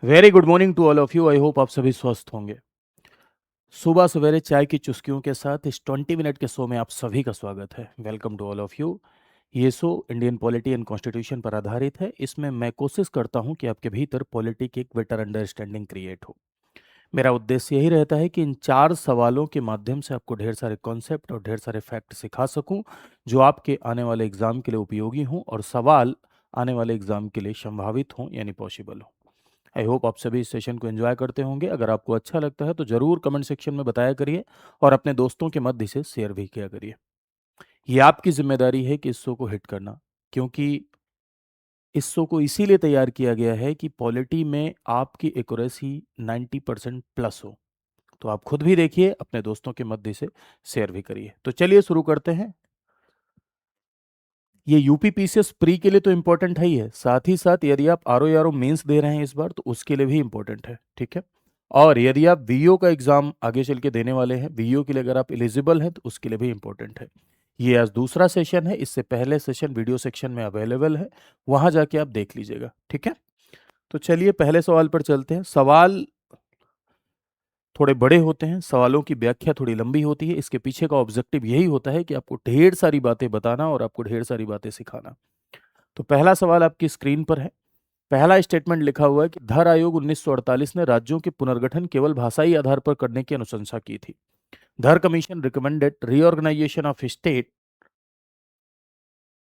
Very good morning to all of you. I hope आप सभी स्वस्थ होंगे। सुबह सवेरे चाय की चुस्कियों के साथ इस 20 मिनट के शो में आप सभी का स्वागत है। Welcome to all of you. ये show Indian polity and constitution पर आधारित है। इसमें मैं कोशिश करता हूं कि आपके भीतर पॉलिटी की एक बेटर अंडरस्टैंडिंग क्रिएट हो। मेरा उद्देश्य यही रहता है कि इन 4 सवालों के माध्यम से आपको ढेर सारे कॉन्सेप्ट और ढेर सारे फैक्ट सिखा सकूं जो आपके आने वाले एग्जाम के लिए उपयोगी हों और सवाल आने वाले एग्जाम के लिए संभावित हों यानी पॉसिबल हो। आई होप आप सभी इस सेशन को एंजॉय करते होंगे। अगर आपको अच्छा लगता है तो ज़रूर कमेंट सेक्शन में बताया करिए और अपने दोस्तों के मध्य से शेयर भी किया करिए। ये आपकी जिम्मेदारी है कि इस शो को हिट करना, क्योंकि इस शो को इसीलिए तैयार किया गया है कि पॉलिटी में आपकी एक्यूरेसी 90% प्लस हो। तो आप खुद भी देखिए, अपने दोस्तों के मध्य से शेयर भी करिए। तो चलिए शुरू करते हैं। ये यूपीपीसीएस प्री के लिए तो इम्पोर्टेंट है ही है, साथ ही साथ यदि आप आरओ मेंस दे रहे हैं इस बार तो उसके लिए भी इम्पोर्टेंट है। ठीक है। और यदि आप वीओ का एग्जाम आगे चल के देने वाले हैं, वीओ के लिए अगर आप एलिजिबल हैं तो उसके लिए भी इम्पोर्टेंट है। ये आज दूसरा सेशन है, इससे पहले सेशन वीडियो सेक्शन में अवेलेबल है, वहां जाके आप देख लीजिएगा। ठीक है। तो चलिए पहले सवाल पर चलते हैं। सवाल थोड़े बड़े होते हैं, सवालों की व्याख्या थोड़ी लंबी होती है। इसके पीछे का ऑब्जेक्टिव यही होता है कि आपको ढेर सारी बातें बताना और आपको ढेर सारी बातें सिखाना। तो पहला सवाल आपकी स्क्रीन पर है। पहला स्टेटमेंट लिखा हुआ है कि धर आयोग 1948 ने राज्यों के पुनर्गठन केवल भाषाई आधार पर करने की अनुशंसा की थी। Dhar commission recommended reorganisation of state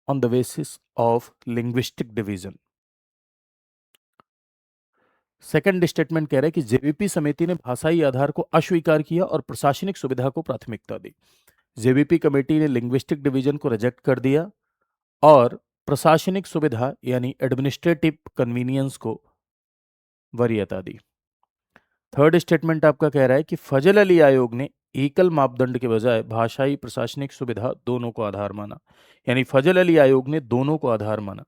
on the basis of linguistic division. Second statement कह रहा है कि जेबीपी समिति ने भाषाई आधार को अस्वीकार किया और प्रशासनिक सुविधा को प्राथमिकता दी। जेबीपी कमेटी ने लिंग्विस्टिक डिवीजन को रिजेक्ट कर दिया और प्रशासनिक सुविधा यानी एडमिनिस्ट्रेटिव कन्वीनियंस को वरीयता दी। थर्ड स्टेटमेंट आपका कह रहा है कि फजल अली आयोग ने एकल मापदंड के बजाय भाषाई प्रशासनिक सुविधा दोनों को आधार माना, यानी फजल अली आयोग ने दोनों को आधार माना।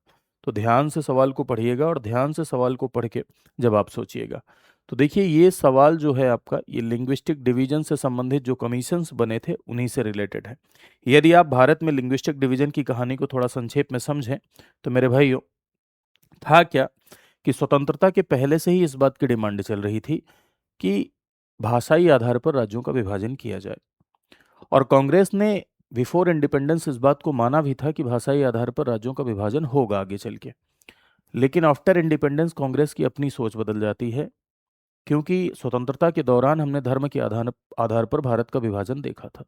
तो ध्यान से सवाल को पढ़िएगा और ध्यान से सवाल को पढ़ के जब आप सोचिएगा तो देखिए ये सवाल जो है आपका, ये लिंग्विस्टिक डिवीजन से संबंधित जो कमीशंस बने थे उन्हीं से रिलेटेड है। यदि आप भारत में लिंग्विस्टिक डिवीजन की कहानी को थोड़ा संक्षेप में समझें तो मेरे भाइयों, था क्या कि स्वतंत्रता के पहले से ही इस बात की डिमांड चल रही थी कि भाषाई आधार पर राज्यों का विभाजन किया जाए। और कांग्रेस ने बिफोर इंडिपेंडेंस इस बात को माना भी था कि भाषाई आधार पर राज्यों का विभाजन होगा आगे चल के। लेकिन आफ्टर इंडिपेंडेंस कांग्रेस की अपनी सोच बदल जाती है, क्योंकि स्वतंत्रता के दौरान हमने धर्म के आधार आधार पर भारत का विभाजन देखा था।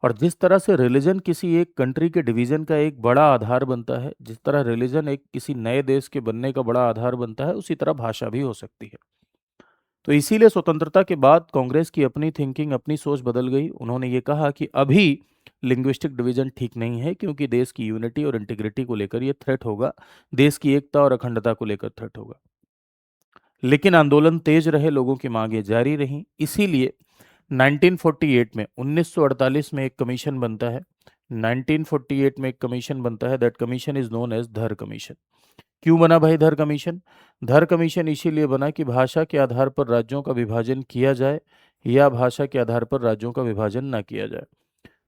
और जिस तरह से रिलीजन किसी एक कंट्री के डिवीजन का एक बड़ा आधार बनता है, जिस तरह रिलीजन एक किसी नए देश के बनने का बड़ा आधार बनता है, उसी तरह भाषा भी हो सकती है। तो इसीलिए स्वतंत्रता के बाद कांग्रेस की अपनी थिंकिंग, अपनी सोच बदल गई। उन्होंने ये कहा कि अभी लिंग्विस्टिक डिवीजन ठीक नहीं है, क्योंकि देश की यूनिटी और इंटीग्रिटी को लेकर ये थ्रेट होगा, देश की एकता और अखंडता को लेकर थ्रेट होगा। लेकिन आंदोलन तेज रहे, लोगों की मांगें जारी रहीं। इसीलिए 1948 में 1948 में एक कमीशन बनता है। 1948 में एक कमीशन बनता है, that commission is known as Dhar commission. क्यों बना भाई धर कमीशन? धर कमीशन इसीलिए बना कि भाषा के आधार पर राज्यों का विभाजन किया जाए या भाषा के आधार पर राज्यों का विभाजन ना किया जाए।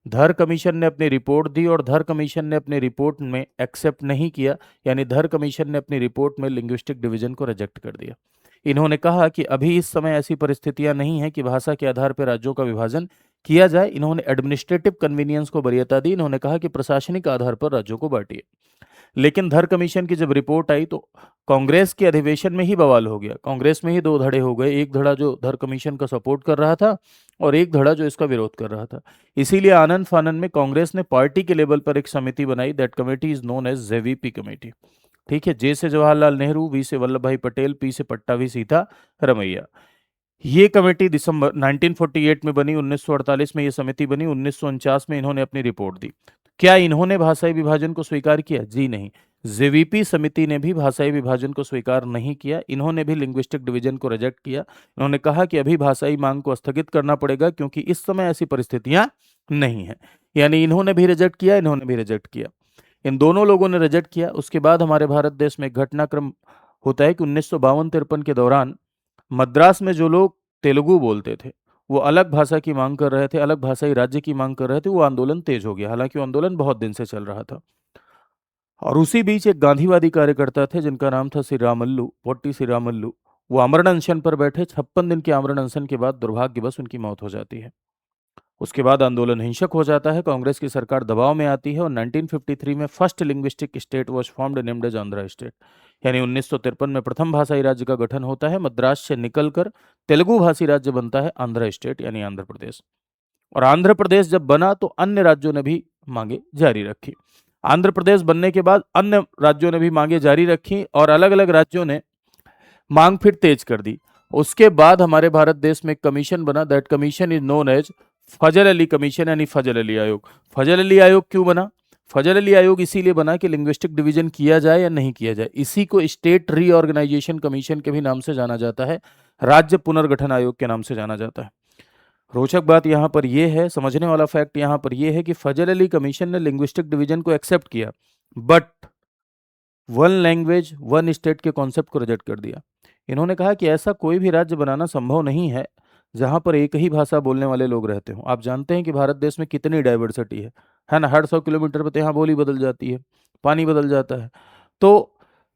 धर कमीशन ने अपनी रिपोर्ट दी और धर कमीशन ने अपनी रिपोर्ट में एक्सेप्ट नहीं किया, यानी धर कमीशन ने अपनी रिपोर्ट में लिंग्विस्टिक डिवीजन को रिजेक्ट कर दिया। इन्होंने कहा कि अभी इस समय ऐसी परिस्थितियां नहीं है कि भाषा के आधार पर राज्यों का विभाजन किया जाए। इन्होंने एडमिनिस्ट्रेटिव कन्वीनियंस को वरीयता दी। इन्होंने कहा कि प्रशासनिक आधार पर राज्यों को बांटिए। लेकिन धर कमीशन की जब रिपोर्ट आई तो कांग्रेस के अधिवेशन में ही बवाल हो गया। कांग्रेस में ही दो धड़े हो गए, एक धड़ा जो धर कमीशन का सपोर्ट कर रहा था और एक धड़ा जो इसका विरोध कर रहा था। इसीलिए आनंद फानन में कांग्रेस ने पार्टी के लेवल पर एक समिति बनाई, that committee is known as JVP committee. ठीक है, जे से जवाहरलाल नेहरू, वी से वल्लभ भाई पटेल, पी से पट्टाभी सीता रमैया। ये कमेटी दिसंबर 1948 में बनी, 1948 में ये समिति बनी, 1949 में इन्होंने अपनी रिपोर्ट दी। क्या इन्होंने भाषाई विभाजन को स्वीकार किया? जी नहीं। जेवीपी समिति ने भी भाषाई विभाजन को स्वीकार नहीं किया। इन्होंने भी लिंग्विस्टिक डिवीजन को रिजेक्ट किया। इन्होंने कहा कि अभी भाषाई मांग को स्थगित करना पड़ेगा, क्योंकि इस समय ऐसी परिस्थितियां नहीं है। यानी इन्होंने भी रिजेक्ट किया, इन्होंने भी रिजेक्ट किया। इन दोनों लोगों ने रिजेक्ट किया। उसके बाद हमारे भारत देश में एक घटनाक्रम होता है कि 1952-53 के दौरान मद्रास में जो लोग तेलुगु बोलते थे, वो अलग भाषा की मांग कर रहे थे, अलग भाषाई राज्य की मांग कर रहे थे। वो आंदोलन तेज हो गया, हालांकि वो आंदोलन बहुत दिन से चल रहा था। और उसी बीच एक गांधीवादी कार्यकर्ता थे जिनका नाम था श्री रामल्लू, पोट्टी श्री रामल्लू। वो आमरण अनशन पर बैठे, 56 दिन के आमरण अनशन के बाद दुर्भाग्यवश उनकी मौत हो जाती है। उसके बाद आंदोलन हिंसक हो जाता है, कांग्रेस की सरकार दबाव में आती है और 1953 में first linguistic state was formed named as Andhra state, यानी 1953 में प्रथम भाषाई राज्य का गठन होता है। मद्रास से निकलकर तेलुगु भाषी राज्य बनता है आंध्र स्टेट यानी आंध्र प्रदेश। और आंध्र प्रदेश जब बना तो अन्य राज्यों ने भी मांगे जारी रखी। आंध्र प्रदेश बनने के बाद अन्य राज्यों ने भी मांगे जारी रखी और अलग अलग राज्यों ने मांग फिर तेज कर दी। उसके बाद हमारे भारत देश में एक कमीशन बना, that commission is known as Fazal Ali commission यानी फजल अली आयोग। फजल अली आयोग क्यों बना? फजल अली आयोग इसीलिए बना कि लिंग्विस्टिक डिवीजन किया जाए या नहीं किया जाए। इसी को स्टेट रीऑर्गेनाइजेशन कमीशन के भी नाम से जाना जाता है, राज्य पुनर्गठन आयोग के नाम से जाना जाता है। रोचक बात यहाँ पर यह है, समझने वाला फैक्ट यहाँ पर यह है कि फजल अली कमीशन ने लिंग्विस्टिक डिवीजन को एक्सेप्ट किया, but one language one state के कॉन्सेप्ट को रिजेक्ट कर दिया। इन्होंने कहा कि ऐसा कोई भी राज्य बनाना संभव नहीं है जहां पर एक ही भाषा बोलने वाले लोग रहते हों। आप जानते हैं कि भारत देश में कितनी डाइवर्सिटी है ना, हर 100 किलोमीटर पर तो यहाँ बोली बदल जाती है, पानी बदल जाता है। तो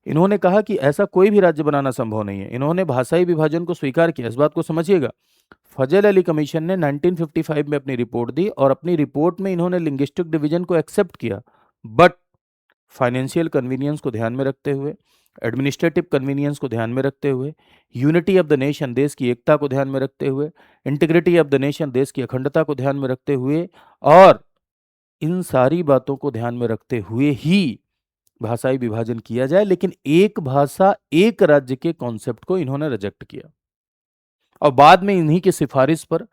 इन्होंने कहा कि ऐसा कोई भी राज्य बनाना संभव नहीं है। इन्होंने भाषाई विभाजन को स्वीकार किया। इस बात को समझिएगा, फजल अली कमीशन ने 1955 में अपनी रिपोर्ट दी और अपनी रिपोर्ट में इन्होंने लिंग्विस्टिक डिवीजन को एक्सेप्ट किया, बट फाइनेंशियल कन्वीनियंस को ध्यान में रखते हुए, एडमिनिस्ट्रेटिव कन्वीनियंस को ध्यान में रखते हुए, यूनिटी ऑफ द नेशन देश की एकता को ध्यान में रखते हुए, इंटीग्रिटी ऑफ द नेशन देश की अखंडता को ध्यान में रखते हुए, और इन सारी बातों को ध्यान में रखते हुए ही भाषाई विभाजन किया जाए। लेकिन एक भाषा एक राज्य के कॉन्सेप्ट को इन्होंने रिजेक्ट किया और बाद में इन्हीं की सिफारिश पर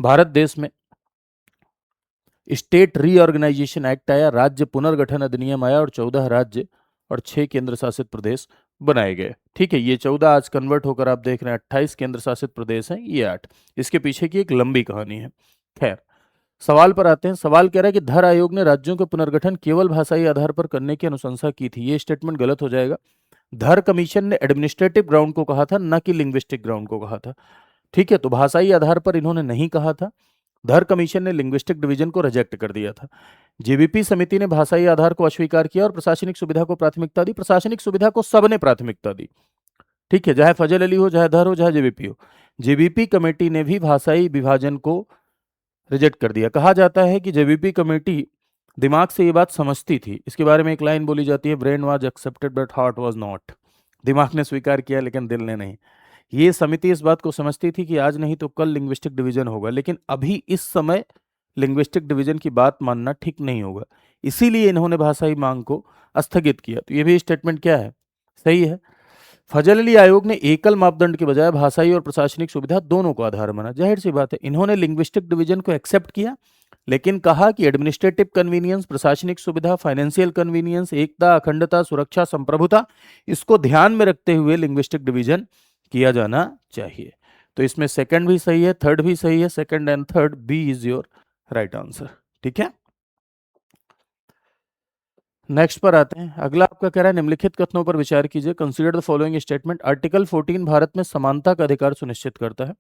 भारत देश में स्टेट रीऑर्गेनाइजेशन एक्ट आया, राज्य पुनर्गठन अधिनियम आया और 14 राज्य और 6 केंद्र शासित प्रदेश बनाए गए। ठीक है, ये 14 आज कन्वर्ट होकर आप देख रहे हैं 28 केंद्र शासित प्रदेश हैं, ये 8। इसके पीछे की एक लंबी कहानी है। खैर, सवाल पर आते हैं। सवाल कह रहा है कि धर आयोग ने राज्यों के पुनर्गठन केवल भाषाई आधार पर करने की अनुशंसा की थी। ये स्टेटमेंट गलत हो जाएगा। धर कमीशन ने एडमिनिस्ट्रेटिव ग्राउंड को कहा था, न कि लिंग्विस्टिक ग्राउंड को कहा था। ठीक है, तो भाषाई आधार पर इन्होंने नहीं कहा था। धर कमीशन ने लिंग्विस्टिक डिवीजन को रिजेक्ट कर दिया था। जेबीपी समिति ने भाषाई आधार को अस्वीकार किया और प्रशासनिक सुविधा को प्राथमिकता दी। प्रशासनिक सुविधा को सबने प्राथमिकता दी। ठीक है, चाहे फजल अली हो, चाहे धर हो, चाहे जेबीपी हो। जेबीपी कमेटी ने भी भाषाई विभाजन को रिजेक्ट कर दिया। कहा जाता है कि जेबीपी कमेटी दिमाग से ये बात समझती थी। इसके बारे में एक लाइन बोली जाती है, brain was accepted but heart was not. दिमाग ने स्वीकार किया लेकिन दिल ने नहीं। ये समिति इस बात को समझती थी कि आज नहीं तो कल लिंग्विस्टिक डिवीजन होगा, लेकिन अभी इस समय लिंग्विस्टिक डिवीजन की बात मानना ठीक नहीं होगा। इसीलिए इन्होंने भाषाई मांग को स्थगित किया। तो ये भी स्टेटमेंट क्या है, सही है। फजल अली आयोग ने एकल मापदंड के बजाय भाषाई और प्रशासनिक सुविधा दोनों को आधार माना। जाहिर सी बात है, इन्होंने लिंग्विस्टिक डिवीजन को एक्सेप्ट किया, लेकिन कहा कि एडमिनिस्ट्रेटिव कन्वीनियंस, प्रशासनिक सुविधा, फाइनेंशियल कन्वीनियंस, एकता, अखंडता, सुरक्षा, संप्रभुता, इसको ध्यान में रखते हुए लिंग्विस्टिक डिवीजन किया जाना चाहिए। तो इसमें सेकंड भी सही है, थर्ड भी सही है। Second and third, B is your right answer. ठीक है, नेक्स्ट पर आते हैं। अगला आपका कह रहा है, निम्नलिखित कथनों पर विचार कीजिए। Consider the following statement. Article 14 Bharat में समानता का अधिकार सुनिश्चित करता है।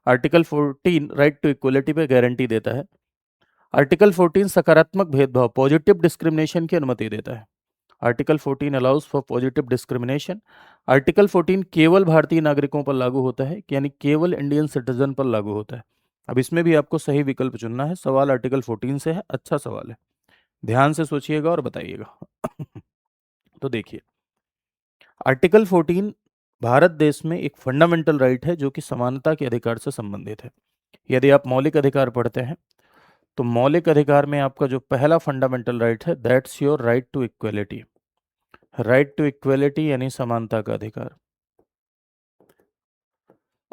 आर्टिकल 14 राइट टू इक्वलिटी पे गारंटी देता है। आर्टिकल 14 सकारात्मक भेदभाव, पॉजिटिव डिस्क्रिमिनेशन की अनुमति देता है। Article 14 allows for positive discrimination. Article 14 केवल भारतीय नागरिकों पर लागू होता है, यानी केवल इंडियन सिटीजन पर लागू होता है। अब इसमें भी आपको सही विकल्प चुनना है। सवाल आर्टिकल 14 से है, अच्छा सवाल है, ध्यान से सोचिएगा और बताइएगा। तो देखिए, आर्टिकल 14 भारत देश में एक फंडामेंटल राइट है जो कि समानता के अधिकार से संबंधित है। यदि आप मौलिक अधिकार पढ़ते हैं तो मौलिक अधिकार में आपका जो पहला फंडामेंटल राइट है, that's your right to equality. Right to equality यानी समानता का अधिकार।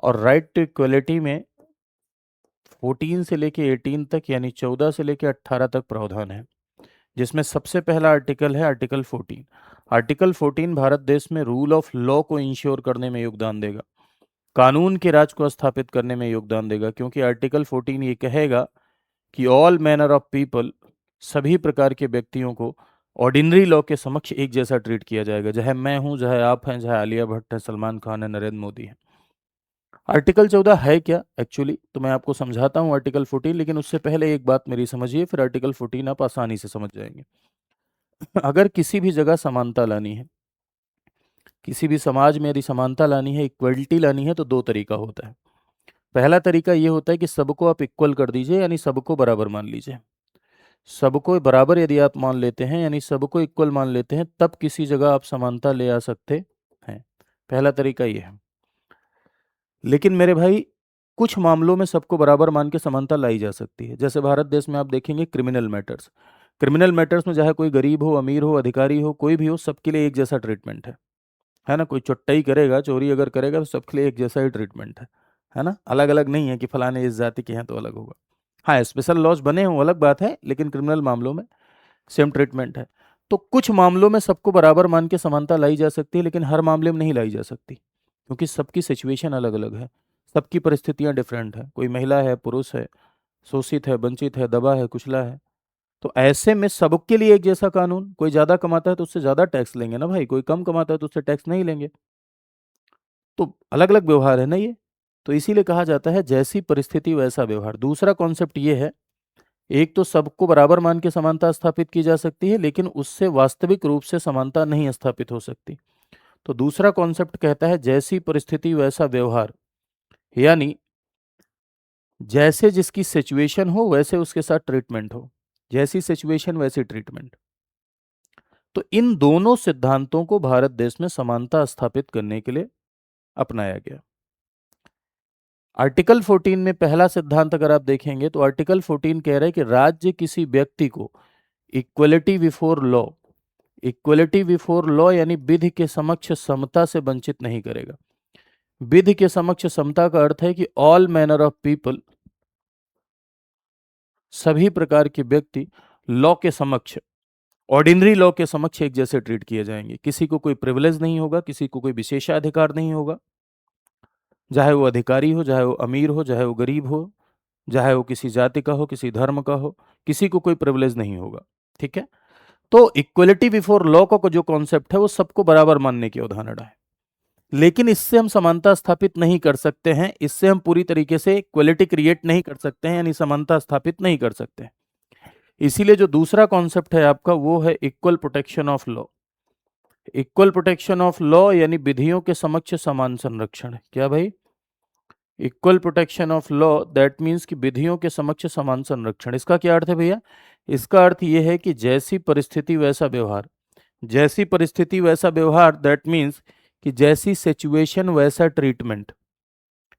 और राइट टू इक्वलिटी में 14 से लेके 18 तक यानी 14 से लेके 18 तक प्रावधान है, जिसमें सबसे पहला आर्टिकल है आर्टिकल 14। आर्टिकल 14 भारत देश में रूल ऑफ लॉ को इंश्योर करने में योगदान देगा, कानून के राज को स्थापित करने में योगदान देगा, क्योंकि आर्टिकल 14 ये कहेगा कि ऑल मैनर ऑफ पीपल, सभी प्रकार के व्यक्तियों को ऑर्डिनरी लॉ के समक्ष एक जैसा ट्रीट किया जाएगा, चाहे मैं हूं, चाहे आप हैं, चाहे आलिया भट्ट है, सलमान खान है, नरेंद्र मोदी है। आर्टिकल 14 है क्या एक्चुअली, तो मैं आपको समझाता हूं आर्टिकल 14, लेकिन उससे पहले एक बात मेरी समझिए, फिर आर्टिकल 14 आप आसानी से समझ जाएंगे। अगर किसी भी जगह समानता लानी है किसी भी समाज में यदि समानता लानी है, इक्वलिटी लानी है, तो दो तरीका होता है। पहला तरीका ये होता है कि सबको आप इक्वल कर दीजिए, यानी सबको बराबर मान लीजिए। सबको बराबर यदि आप मान लेते हैं, यानी सबको इक्वल मान लेते हैं, तब किसी जगह आप समानता ले आ सकते हैं। पहला तरीका ये है। लेकिन मेरे भाई, कुछ मामलों में सबको बराबर मान के समानता लाई जा सकती है। जैसे भारत देश में आप देखेंगे क्रिमिनल मैटर्स, क्रिमिनल मैटर्स में चाहे कोई गरीब हो, अमीर हो, अधिकारी हो, कोई भी हो, सबके लिए एक जैसा ट्रीटमेंट है ना। कोई चुट्टाई करेगा, चोरी अगर करेगा, तो सबके लिए एक जैसा ही ट्रीटमेंट है ना। अलग अलग नहीं है कि फलाने इस जाति के हैं तो अलग होगा। हाँ, स्पेशल लॉज बने हों अलग बात है, लेकिन क्रिमिनल मामलों में सेम ट्रीटमेंट है। तो कुछ मामलों में सबको बराबर मान के समानता लाई जा सकती है, लेकिन हर मामले में नहीं लाई जा सकती, क्योंकि सबकी सिचुएशन अलग अलग है, सबकी परिस्थितियां डिफरेंट है। कोई महिला है, पुरुष है, शोषित है, वंचित है, दबा है, कुचला है। तो ऐसे में सबके लिए एक जैसा कानून, कोई ज्यादा कमाता है तो उससे ज्यादा टैक्स लेंगे ना भाई, कोई कम कमाता है तो उससे टैक्स नहीं लेंगे। तो अलग अलग व्यवहार है ना ये। तो इसीलिए कहा जाता है जैसी परिस्थिति वैसा व्यवहार। दूसरा कॉन्सेप्ट ये है, एक तो सबको बराबर मान के समानता स्थापित की जा सकती है, लेकिन उससे वास्तविक रूप से समानता नहीं स्थापित हो सकती। तो दूसरा कॉन्सेप्ट कहता है जैसी परिस्थिति वैसा व्यवहार, यानी जैसे जिसकी सिचुएशन हो वैसे उसके साथ ट्रीटमेंट हो, जैसी सिचुएशन वैसी ट्रीटमेंट। तो इन दोनों सिद्धांतों को भारत देश में समानता स्थापित करने के लिए अपनाया गया। आर्टिकल 14 में पहला सिद्धांत अगर आप देखेंगे, तो आर्टिकल 14 कह रहा है कि राज्य किसी व्यक्ति को equality before law, equality before law यानी विधि के समक्ष समता से वंचित नहीं करेगा। विधि के समक्ष समता का अर्थ है कि ऑल मैनर ऑफ पीपल, सभी प्रकार के व्यक्ति लॉ के समक्ष, ऑर्डिनरी लॉ के समक्ष एक जैसे ट्रीट किए जाएंगे। किसी को कोई प्रिविलेज नहीं होगा, किसी को कोई विशेषाधिकार नहीं होगा, चाहे वो अधिकारी हो, चाहे वो अमीर हो, चाहे वो गरीब हो, चाहे वो किसी जाति का हो, किसी धर्म का हो, किसी को कोई प्रिविलेज नहीं होगा। ठीक है। तो इक्वलिटी बिफोर लॉ का जो कॉन्सेप्ट है वो सबको बराबर मानने की अवधारणा है। लेकिन इससे हम समानता स्थापित नहीं कर सकते हैं, इससे हम पूरी तरीके से इक्वलिटी क्रिएट नहीं कर सकते हैं, यानी समानता स्थापित नहीं कर सकते हैं। इसीलिए जो दूसरा कॉन्सेप्ट है आपका, वो है equal protection of law. Equal protection of law यानी विधियों के समक्ष समान संरक्षण। क्या भाई? Equal protection of law, that means कि विधियों के समक्ष समान संरक्षण। इसका क्या अर्थ है भैया? इसका अर्थ यह है कि जैसी परिस्थिति वैसा व्यवहार, जैसी परिस्थिति वैसा व्यवहार, दैट मीन्स कि जैसी सिचुएशन वैसा ट्रीटमेंट।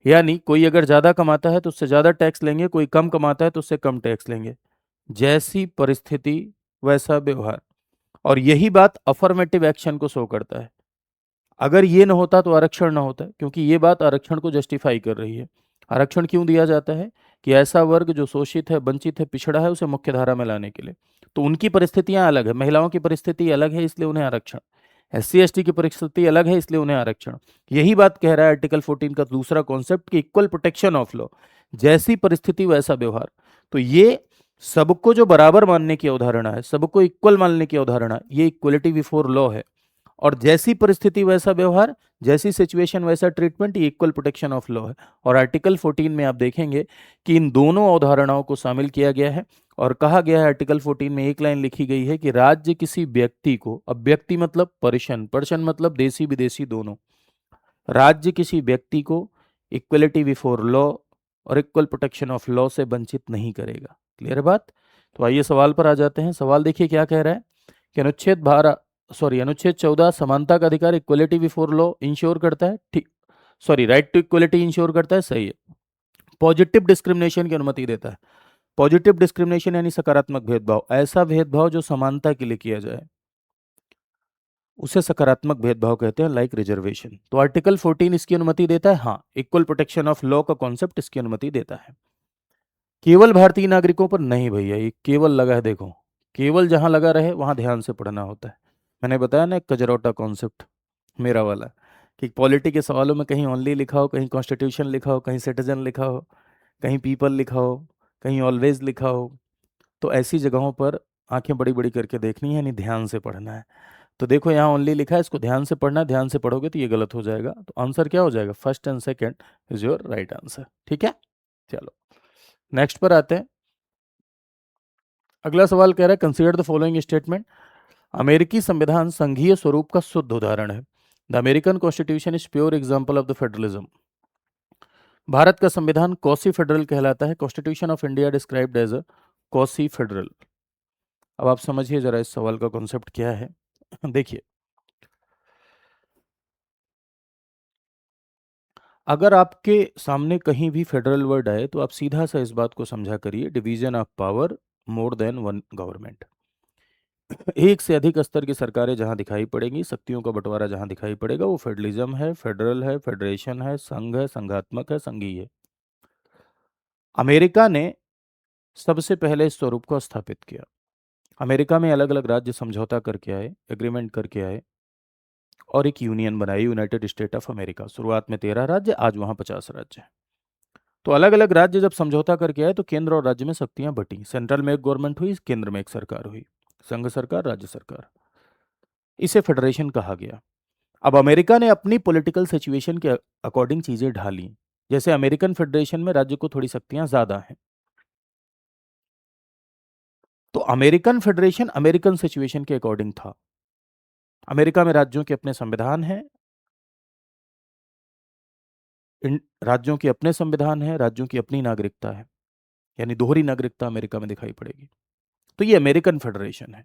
यानी कोई अगर ज्यादा कमाता है तो उससे ज्यादा टैक्स लेंगे, कोई कम कमाता है तो उससे कम टैक्स लेंगे। जैसी परिस्थिति वैसा व्यवहार। और यही बात अफर्मेटिव एक्शन को शो करता है। अगर ये न होता तो आरक्षण न होता, क्योंकि ये बात आरक्षण को जस्टिफाई कर रही है। आरक्षण क्यों दिया जाता है? कि ऐसा वर्ग जो शोषित है, वंचित है, पिछड़ा है, उसे मुख्य धारा में लाने के लिए। तो उनकी परिस्थितियां अलग है, महिलाओं की परिस्थिति अलग है, इसलिए उन्हें आरक्षण। एससी एसटी की परिस्थिति अलग है, इसलिए उन्हें आरक्षण। यही बात कह रहा है आर्टिकल 14 का दूसरा कॉन्सेप्ट, कि इक्वल प्रोटेक्शन ऑफ लॉ, जैसी परिस्थिति वैसा व्यवहार। तो ये सबको जो बराबर मानने की अवधारणा है, सबको इक्वल मानने की अवधारणा, ये इक्वलिटी बिफोर लॉ है। और जैसी परिस्थिति वैसा व्यवहार, जैसी सिचुएशन वैसा ट्रीटमेंट, ये इक्वल प्रोटेक्शन ऑफ लॉ है। और आर्टिकल 14 में आप देखेंगे कि इन दोनों अवधारणाओं को शामिल किया गया है। और कहा गया है आर्टिकल 14 में, एक लाइन लिखी गई है कि राज्य किसी व्यक्ति को, अब व्यक्ति मतलब पर्सन, पर्सन मतलब देसी विदेशी दोनों, राज्य किसी व्यक्ति को इक्वलिटी बिफोर लॉ और इक्वल प्रोटेक्शन ऑफ लॉ से वंचित नहीं करेगा। क्लियर बात? तो आइए सवाल पर आ जाते हैं। सवाल देखिए क्या कह रहा है कि अनुच्छेद 14 समानता का अधिकार, इक्वलिटी बिफोर लॉ इंश्योर करता है। ठीक, sorry, right to equality ensure करता है, सही है। पॉजिटिव डिस्क्रिमिनेशन की अनुमति देता है। पॉजिटिव डिस्क्रिमिनेशन यानी सकारात्मक भेदभाव, ऐसा भेदभाव जो समानता के लिए किया जाए उसे सकारात्मक भेदभाव कहते हैं, लाइक रिजर्वेशन। तो आर्टिकल 14 इसकी अनुमति देता है। हाँ, इक्वल प्रोटेक्शन ऑफ लॉ का कॉन्सेप्ट इसकी अनुमति देता है। केवल भारतीय नागरिकों पर नहीं भैया, ये केवल लगा है, देखो, केवल जहां लगा रहे वहां ध्यान से पढ़ना होता है। मैंने बताया ना, एक कजरौटा कॉन्सेप्ट मेरा वाला, कि पॉलिटी के सवालों में कहीं ओनली लिखा हो, कहीं कॉन्स्टिट्यूशन लिखा हो, कहीं सिटीजन लिखा हो, कहीं पीपल लिखा हो, कहीं ऑलवेज लिखा हो। तो ऐसी जगहों पर आंखें बड़ी बड़ी करके देखनी है, यानी ध्यान से पढ़ना है। तो देखो यहाँ ओनली लिखा है, इसको ध्यान से पढ़ना है। ध्यान से पढ़ोगे तो ये गलत हो जाएगा। तो आंसर क्या हो जाएगा? First and second is your right answer. ठीक है, चलो नेक्स्ट पर आते हैं। अगला सवाल कह रहा है, कंसीडर द फॉलोइंग स्टेटमेंट। अमेरिकी संविधान संघीय स्वरूप का शुद्ध उदाहरण है। The American constitution is pure example of the federalism. भारत का संविधान कॉसी फेडरल कहलाता है। Constitution of India described as a quasi federal. अब आप समझिए जरा इस सवाल का कॉन्सेप्ट क्या है। देखिए, अगर आपके सामने कहीं भी फेडरल वर्ड आए तो आप सीधा सा इस बात को समझा करिए, division of power, more than one government. एक से अधिक स्तर की सरकारें जहां दिखाई पड़ेंगी, शक्तियों का बंटवारा जहां दिखाई पड़ेगा, वो फेडरलिज्म है, फेडरल है, फेडरेशन है, संघ है, संघात्मक है, संघीय है। अमेरिका ने सबसे पहले इस स्वरूप को स्थापित किया। अमेरिका में अलग अलग राज्य समझौता करके आए, एग्रीमेंट करके आए और एक यूनियन बनाई, यूनाइटेड स्टेट ऑफ अमेरिका। शुरुआत में 13 राज्य, आज वहां 50 राज्य हैं। तो अलग अलग राज्य जब समझौता करके आए तो केंद्र और राज्य में शक्तियां बटी। सेंट्रल में एक गवर्नमेंट हुई, केंद्र में एक सरकार हुई, संघ सरकार, राज्य सरकार। इसे फेडरेशन कहा गया। अब अमेरिका ने अपनी पॉलिटिकल सिचुएशन के अकॉर्डिंग चीजें ढाली। जैसे अमेरिकन फेडरेशन में राज्य को थोड़ी शक्तियां ज्यादा हैं, तो अमेरिकन फेडरेशन अमेरिकन सिचुएशन के अकॉर्डिंग था। अमेरिका में राज्यों के अपने संविधान हैं, इन राज्यों के अपने संविधान हैं, राज्यों की अपनी नागरिकता है, यानी दोहरी नागरिकता अमेरिका में दिखाई पड़ेगी। तो ये अमेरिकन फेडरेशन है।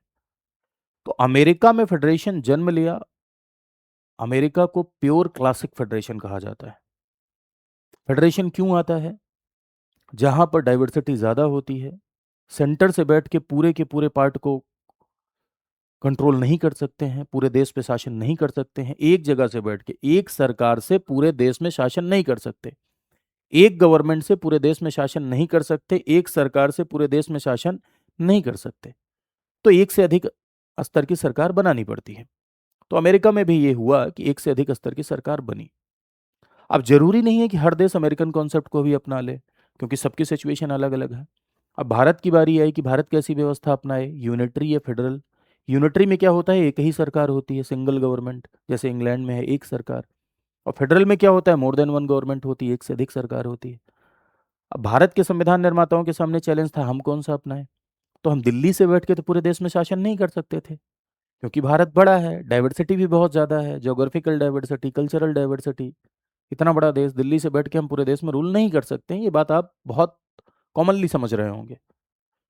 तो अमेरिका में फेडरेशन जन्म लिया। अमेरिका को प्योर क्लासिक फेडरेशन कहा जाता है। फेडरेशन क्यों आता है? जहां पर डाइवर्सिटी ज्यादा होती है, सेंटर से बैठ के पूरे पार्ट को कंट्रोल नहीं कर सकते हैं, पूरे देश पे शासन नहीं कर सकते हैं। एक जगह से बैठ के एक सरकार से पूरे देश में शासन नहीं कर सकते, एक गवर्नमेंट से पूरे देश में शासन नहीं कर सकते, एक सरकार से पूरे देश में शासन नहीं कर सकते। तो एक से अधिक स्तर की सरकार बनानी पड़ती है। तो अमेरिका में भी ये हुआ कि एक से अधिक स्तर की सरकार बनी। अब जरूरी नहीं है कि हर देश अमेरिकन कॉन्सेप्ट को भी अपना ले, क्योंकि सबकी सिचुएशन अलग अलग है। अब भारत की बारी आई कि भारत कैसी व्यवस्था अपनाए, यूनिटरी या फेडरल। यूनिटरी में क्या होता है, एक ही सरकार होती है, सिंगल गवर्नमेंट, जैसे इंग्लैंड में है एक सरकार। और फेडरल में क्या होता है, मोर देन वन गवर्नमेंट होती है, एक से अधिक सरकार होती है। अब भारत के संविधान निर्माताओं के सामने चैलेंज था, हम कौन सा अपनाएं। तो हम दिल्ली से बैठ के तो पूरे देश में शासन नहीं कर सकते थे, क्योंकि भारत बड़ा है, डाइवर्सिटी भी बहुत ज़्यादा है, जोग्राफिकल डाइवर्सिटी, कल्चरल डाइवर्सिटी। इतना बड़ा देश, दिल्ली से बैठ के हम पूरे देश में रूल नहीं कर सकते हैं, ये बात आप बहुत कॉमनली समझ रहे होंगे।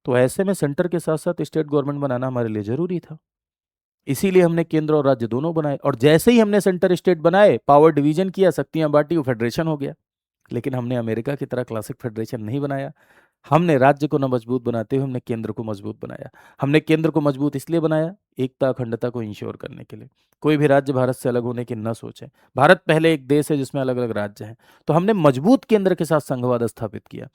तो ऐसे में सेंटर के साथ साथ स्टेट गवर्नमेंट बनाना हमारे लिए जरूरी था। इसीलिए हमने केंद्र और राज्य दोनों बनाए, और जैसे ही हमने सेंटर स्टेट बनाए, पावर डिवीजन किया, शक्तियां बांटी, वो फेडरेशन हो गया। लेकिन हमने अमेरिका की तरह क्लासिक फेडरेशन नहीं बनाया। हमने राज्य को न मजबूत बनाते हुए हमने केंद्र को मजबूत बनाया। हमने केंद्र को मजबूत इसलिए बनाया, एकता अखंडता को इंश्योर करने के लिए। कोई भी राज्य भारत से अलग होने की न सोचे। भारत पहले एक देश है जिसमें अलग अलग राज्य हैं। तो हमने मजबूत केंद्र के साथ संघवाद स्थापित किया।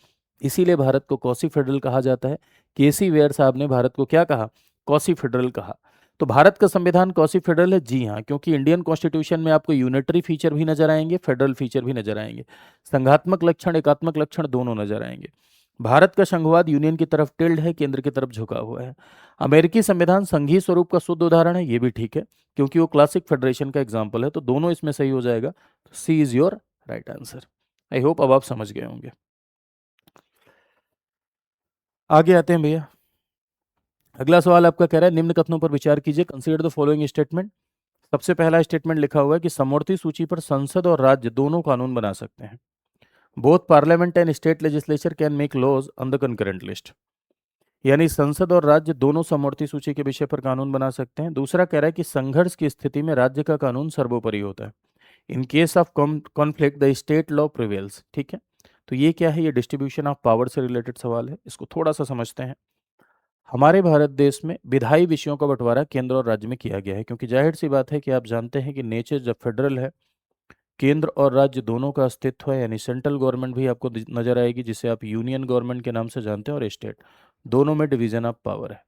इसीलिए भारत को कॉसी फेडरल कहा जाता है। केसी वेयर साहब ने भारत को क्या कहा, कॉसी फेडरल कहा। तो भारत का संविधान कॉसी फेडरल है, जी हाँ, क्योंकि इंडियन कॉन्स्टिट्यूशन में आपको यूनिटरी फीचर भी नजर आएंगे, फेडरल फीचर भी नजर आएंगे, संघात्मक लक्षण, एकात्मक लक्षण दोनों नजर आएंगे। भारत का संघवाद यूनियन की तरफ टिल्ड है, केंद्र की तरफ झुका हुआ है। अमेरिकी संविधान संघीय स्वरूप का शुद्ध उदाहरण है, ये भी ठीक है, क्योंकि वो क्लासिक फेडरेशन का एग्जाम्पल है। तो दोनों इसमें सही हो जाएगा। C is your right answer. I hope अब आप समझ गए होंगे। आगे आते हैं भैया। अगला सवाल आपका कह रहा है, निम्न कथनों पर विचार कीजिए, कंसीडर द फॉलोइंग स्टेटमेंट। सबसे पहला स्टेटमेंट लिखा हुआ है कि समवर्ती सूची पर संसद और राज्य दोनों कानून बना सकते हैं। Both parliament and state legislature can make laws on the concurrent list. यानी संसद और राज्य दोनों समवर्ती सूची के विषय पर कानून बना सकते हैं। दूसरा कह रहा है कि संघर्ष की स्थिति में राज्य का कानून सर्वोपरि होता है। In case of conflict the state law prevails. ठीक है, तो ये क्या है, ये डिस्ट्रीब्यूशन ऑफ पावर से रिलेटेड सवाल है। इसको थोड़ा सा समझते हैं। हमारे भारत देश में विधायी विषयों का बंटवारा केंद्र और राज्य में किया गया है, क्योंकि जाहिर सी बात है कि आप जानते हैं कि नेचर जब फेडरल है, केंद्र और राज्य दोनों का अस्तित्व है, यानी सेंट्रल गवर्नमेंट भी आपको नजर आएगी, जिसे आप यूनियन गवर्नमेंट के नाम से जानते हैं, और स्टेट, दोनों में डिवीजन ऑफ पावर है।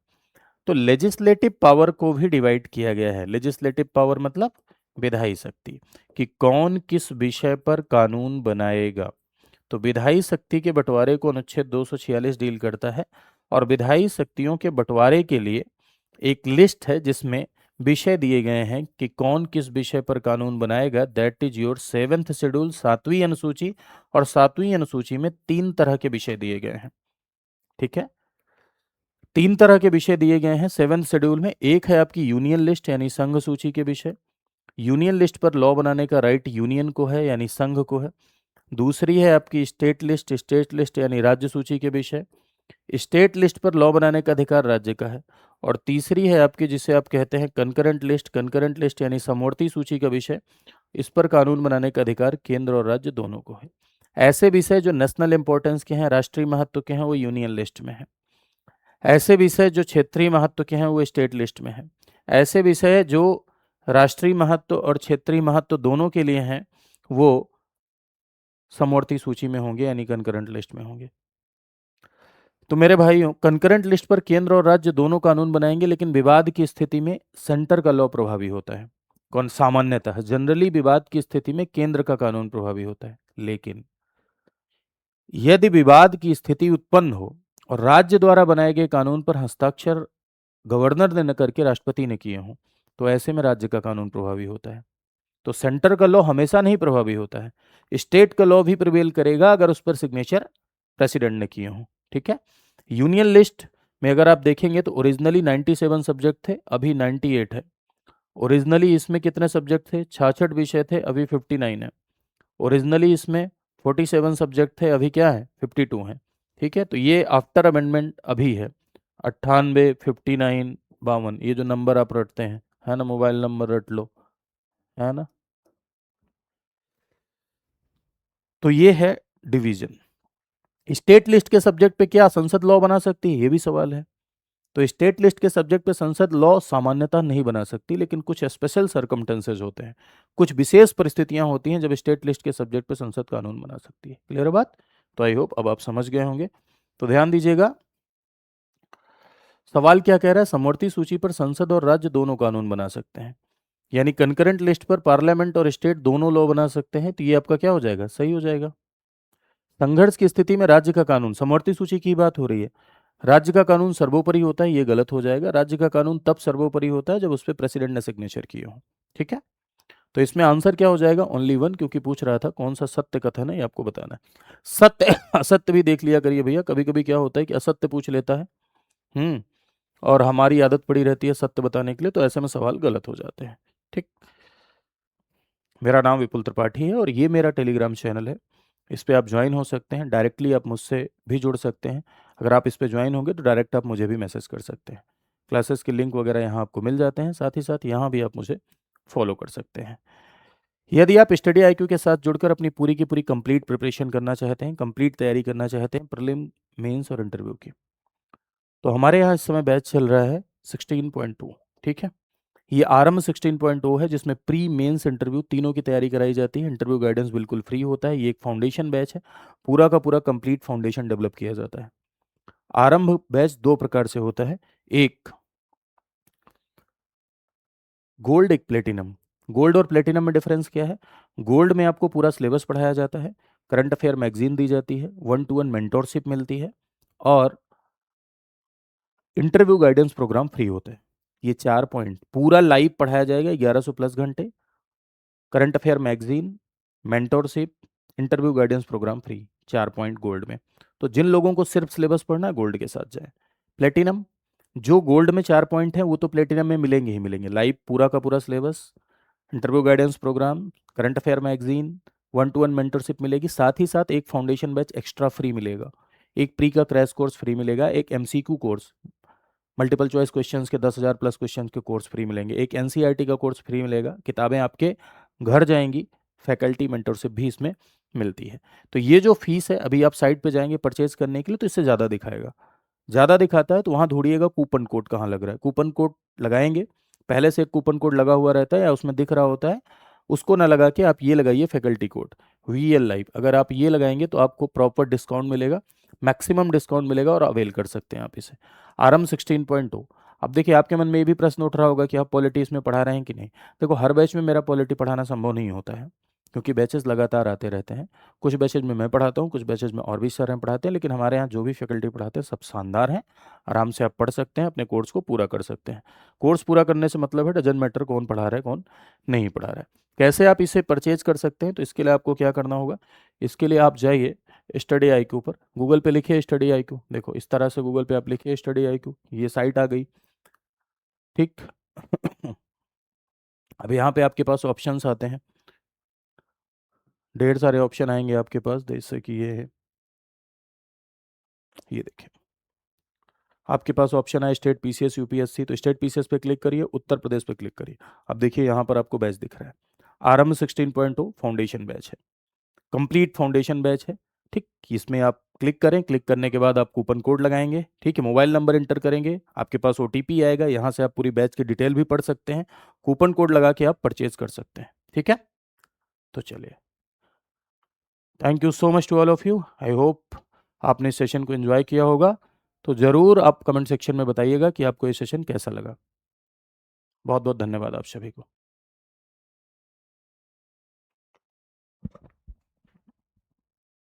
तो लेजिस्लेटिव पावर को भी डिवाइड किया गया है। लेजिस्लेटिव पावर मतलब विधायी शक्ति, कि कौन किस विषय पर कानून बनाएगा। तो विधायी शक्ति के बंटवारे को अनुच्छेद 246 डील करता है, और विधायी शक्तियों के बंटवारे के लिए एक लिस्ट है जिसमें विषय दिए गए हैं कि कौन किस विषय पर कानून बनाएगा। That is your 7th schedule, 7वीं अनुसूची। और 7वीं अनुसूची में 3 तरह के विषय दिए गए हैं। ठीक है, 3 तरह के विषय दिए गए हैं 7th शेड्यूल में। एक है आपकी यूनियन लिस्ट, यानी संघ सूची के विषय। यूनियन लिस्ट पर लॉ बनाने का राइट यूनियन को है यानी संघ को है। दूसरी है आपकी स्टेट लिस्ट यानी राज्य सूची के विषय, स्टेट लिस्ट पर लॉ बनाने का अधिकार राज्य का है। और तीसरी है आपकी जिसे आप कहते हैं कंकरेंट लिस्ट यानी समवर्ती सूची का विषय, इस पर कानून बनाने का अधिकार केंद्र और राज्य दोनों को है। ऐसे विषय जो नेशनल इंपॉर्टेंस के हैं, राष्ट्रीय महत्व के हैं, वो यूनियन लिस्ट में है। ऐसे विषय जो क्षेत्रीय महत्व के हैं वो स्टेट लिस्ट में है। ऐसे विषय जो राष्ट्रीय महत्व और क्षेत्रीय महत्व दोनों के लिए हैं वो समवर्ती सूची में होंगे यानी कंकरेंट लिस्ट में होंगे। तो मेरे भाइयों, कंकरेंट लिस्ट पर केंद्र और राज्य दोनों कानून बनाएंगे, लेकिन विवाद की स्थिति में सेंटर का लॉ प्रभावी होता है। कौन? सामान्यतः जनरली विवाद की स्थिति में केंद्र का कानून प्रभावी होता है। लेकिन यदि विवाद की स्थिति उत्पन्न हो और राज्य द्वारा बनाए गए कानून पर हस्ताक्षर गवर्नर ने न करके राष्ट्रपति ने किए हों, तो ऐसे में राज्य का कानून प्रभावी होता है। तो सेंटर का लॉ हमेशा नहीं प्रभावी होता है, स्टेट का लॉ भी प्रिवेल करेगा अगर उस पर सिग्नेचर प्रेसिडेंट ने किए हों। ठीक है। यूनियन लिस्ट में अगर आप देखेंगे तो ओरिजिनली 97 सब्जेक्ट थे, अभी 98 है। ओरिजिनली इसमें कितने सब्जेक्ट थे? 66 विषय थे, अभी 59 है। ओरिजिनली इसमें 47 सब्जेक्ट थे, अभी क्या है? 52 है। ठीक है। तो ये आफ्टर अमेंडमेंट अभी है 98, 59, 52, ये जो नंबर आप रटते हैं, है ना, मोबाइल नंबर रट लो, है ना। तो ये है डिवीजन। स्टेट लिस्ट के सब्जेक्ट पे क्या संसद लॉ बना सकती है? ये भी सवाल है। तो स्टेट लिस्ट के सब्जेक्ट पे संसद लॉ सामान्यतः नहीं बना सकती, लेकिन कुछ स्पेशल सर्कमटेंसेज होते हैं, कुछ विशेष परिस्थितियां होती हैं जब स्टेट लिस्ट के सब्जेक्ट पे संसद कानून बना सकती है। क्लियर है बात? तो आई होप अब आप समझ गए होंगे। तो ध्यान दीजिएगा, सवाल क्या कह रहा है? समवर्ती सूची पर संसद और राज्य दोनों कानून बना सकते हैं, यानी कंकरेंट लिस्ट पर पार्लियामेंट और स्टेट दोनों लॉ बना सकते हैं। तो ये आपका क्या हो जाएगा? सही हो जाएगा। संघर्ष की स्थिति में राज्य का कानून, समवर्ती सूची की बात हो रही है, राज्य का कानून सर्वोपरि होता है, ये गलत हो जाएगा। राज्य का कानून तब सर्वोपरि होता है जब उस पर प्रेसिडेंट ने सिग्नेचर किए हो। ठीक है। तो इसमें आंसर क्या हो जाएगा? ओनली वन, क्योंकि पूछ रहा था कौन सा सत्य कथन है, ये आपको बताना है। सत्य असत्य भी देख लिया करिए भैया, कभी कभी क्या होता है कि असत्य पूछ लेता है। हम्म। और हमारी आदत पड़ी रहती है सत्य बताने के लिए, तो ऐसे में सवाल गलत हो जाते हैं। ठीक। मेरा नाम विपुल त्रिपाठी है और ये मेरा टेलीग्राम चैनल है। इस पे आप ज्वाइन हो सकते हैं, डायरेक्टली आप मुझसे भी जुड़ सकते हैं। अगर आप इस पे ज्वाइन होंगे तो डायरेक्ट आप मुझे भी मैसेज कर सकते हैं। क्लासेस के लिंक वगैरह यहाँ आपको मिल जाते हैं, साथ ही साथ यहाँ भी आप मुझे फॉलो कर सकते हैं। यदि आप स्टडी आईक्यू के साथ जुड़कर अपनी पूरी की पूरी कंप्लीट प्रिपरेशन करना चाहते हैं, कंप्लीट तैयारी करना चाहते हैं प्रीलिम, मेंस और इंटरव्यू की, तो हमारे यहाँ इस समय बैच चल रहा है 16.2। ठीक है। ये आरंभ 16.0 है, जिसमें प्री मेंस इंटरव्यू तीनों की तैयारी कराई जाती है। इंटरव्यू गाइडेंस बिल्कुल फ्री होता है। ये एक फाउंडेशन बैच है, पूरा का पूरा कंप्लीट फाउंडेशन डेवलप किया जाता है। आरंभ बैच दो प्रकार से होता है, एक गोल्ड, एक प्लेटिनम। गोल्ड और प्लेटिनम में डिफरेंस क्या है? गोल्ड में आपको पूरा सिलेबस पढ़ाया जाता है, करंट अफेयर मैगजीन दी जाती है, 1-to-1 मेंटोरशिप मिलती है और इंटरव्यू गाइडेंस प्रोग्राम फ्री होता है। ये 4 पॉइंट पूरा लाइव पढ़ाया जाएगा 1100 प्लस घंटे, current affair magazine, mentorship, interview guidance programme free. 4 point gold में। तो जिन लोगों को सिर्फ सिलेबस पढ़ना है गोल्ड के साथ जाए। प्लेटिनम, जो गोल्ड में 4 पॉइंट है वो तो प्लेटिनम में मिलेंगे ही मिलेंगे, लाइव पूरा का पूरा syllabus, interview guidance programme, current affair magazine, 1-to-1 mentorship मिलेगी, साथ ही साथ एक फाउंडेशन बैच एक्स्ट्रा फ्री मिलेगा, एक प्री का क्रैश कोर्स फ्री मिलेगा, एक MCQ course, multiple choice questions के 10,000 प्लस क्वेश्चंस के कोर्स फ्री मिलेंगे, एक एनसीईआरटी का कोर्स फ्री मिलेगा, किताबें आपके घर जाएंगी, फैकल्टी मेंटरशिप भी इसमें मिलती है। तो ये जो फीस है, अभी आप साइट पे जाएंगे परचेज करने के लिए तो इससे ज़्यादा दिखाएगा, ज़्यादा दिखाता है तो वहाँ ढूंढिएगा कूपन कोड कहाँ लग रहा है, कूपन कोड लगाएंगे। पहले से एक कूपन कोड लगा हुआ रहता है या उसमें दिख रहा होता है, उसको ना लगा के आप ये लगाइए फैकल्टी कोड VL लाइव। अगर आप ये लगाएंगे तो आपको प्रॉपर डिस्काउंट मिलेगा, मैक्सिमम डिस्काउंट मिलेगा और अवेल कर सकते हैं आप इसे। आरएम 16.2। अब देखिए आपके मन में ये भी प्रश्न उठ रहा होगा कि आप पॉलिटी इसमें पढ़ा रहे हैं कि नहीं। देखो हर बैच में मेरा पॉलिटी पढ़ाना संभव नहीं होता है, क्योंकि बैचेस लगातार आते रहते हैं। कुछ बैचेज में मैं पढ़ाता हूँ, कुछ बैचेज में और भी सर हैं पढ़ाते हैं, लेकिन हमारे यहाँ जो भी फैकल्टी पढ़ाते हैं सब शानदार हैं। आराम से आप पढ़ सकते हैं, अपने कोर्स को पूरा कर सकते हैं। कोर्स पूरा करने से मतलब है डजन मैटर कौन पढ़ा रहा है कौन नहीं पढ़ा रहा है। कैसे आप इसे परचेज कर सकते हैं? तो इसके लिए आपको क्या करना होगा, इसके लिए आप जाइए स्टडी आईक्यू पर, गूगल पे लिखिए स्टडी आईक्यू, देखो इस तरह से गूगल पे आप लिखिए स्टडी आईक्यू, ये साइट आ गई। ठीक अब यहाँ पे आपके पास ऑप्शंस आते हैं, ढेर सारे ऑप्शन आएंगे आपके पास, जैसे कि ये देखें, आपके पास ऑप्शन है स्टेट पीसीएस यूपीएससी, तो स्टेट पीसीएस पे क्लिक करिए, उत्तर प्रदेश पे क्लिक करिए। अब देखिए यहाँ पर आपको बैच दिख रहा है, आरंभ 16.0 फाउंडेशन बैच है, कंप्लीट फाउंडेशन बैच है। ठीक, इसमें आप क्लिक करें, क्लिक करने के बाद आप कूपन कोड लगाएंगे, ठीक है, मोबाइल नंबर इंटर करेंगे, आपके पास ओटीपी आएगा, यहाँ से आप पूरी बैच की डिटेल भी पढ़ सकते हैं, कूपन कोड लगा के आप परचेज कर सकते हैं। ठीक है, तो चलिए, thank you so much to all of you, I hope आपने इस सेशन को एंजॉय किया होगा। तो ज़रूर आप कमेंट सेक्शन में बताइएगा कि आपको ये सेशन कैसा लगा। बहुत बहुत धन्यवाद आप सभी को।